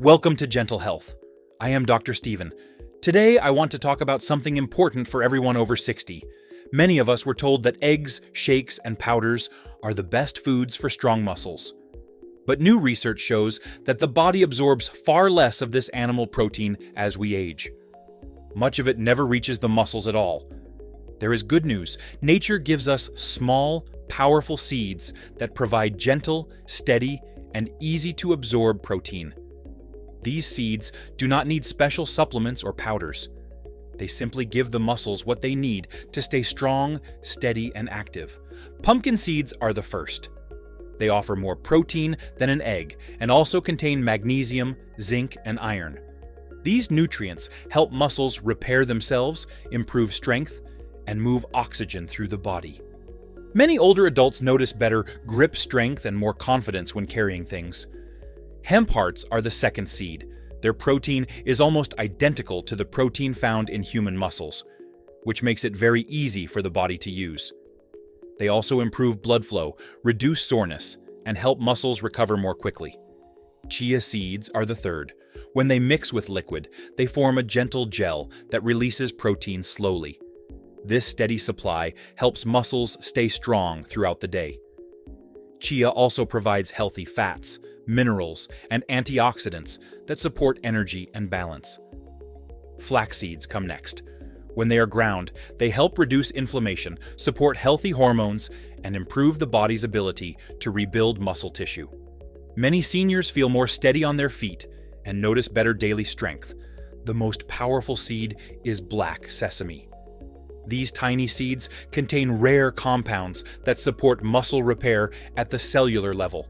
Welcome to Gentle Health. I am Dr. Steven. Today, I want to talk about something important for everyone over 60. Many of us were told that eggs, shakes, and powders are the best foods for strong muscles. But new research shows that the body absorbs far less of this animal protein as we age. Much of it never reaches the muscles at all. There is good news. Nature gives us small, powerful seeds that provide gentle, steady, and easy-to-absorb protein. These seeds do not need special supplements or powders. They simply give the muscles what they need to stay strong, steady, and active. Pumpkin seeds are the first. They offer more protein than an egg and also contain magnesium, zinc, and iron. These nutrients help muscles repair themselves, improve strength, and move oxygen through the body. Many older adults notice better grip strength and more confidence when carrying things. Hemp Hearts are the second seed. Their protein is almost identical to the protein found in human muscles, which makes it very easy for the body to use. They also improve blood flow, reduce soreness, and help muscles recover more quickly. Chia Seeds are the third. When they mix with liquid, they form a gentle gel that releases protein slowly. This steady supply helps muscles stay strong throughout the day. Chia also provides healthy fats, minerals, and antioxidants that support energy and balance. Flax seeds come next. When they are ground, they help reduce inflammation, support healthy hormones, and improve the body's ability to rebuild muscle tissue. Many seniors feel more steady on their feet and notice better daily strength. The most powerful seed is black sesame. These tiny seeds contain rare compounds that support muscle repair at the cellular level.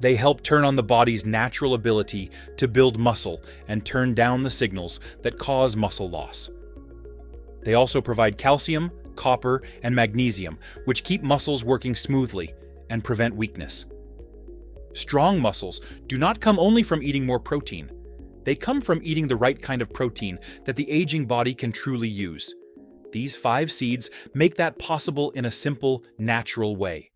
They help turn on the body's natural ability to build muscle and turn down the signals that cause muscle loss. They also provide calcium, copper, and magnesium, which keep muscles working smoothly and prevent weakness. Strong muscles do not come only from eating more protein. They come from eating the right kind of protein that the aging body can truly use. These 5 seeds make that possible in a simple, natural way.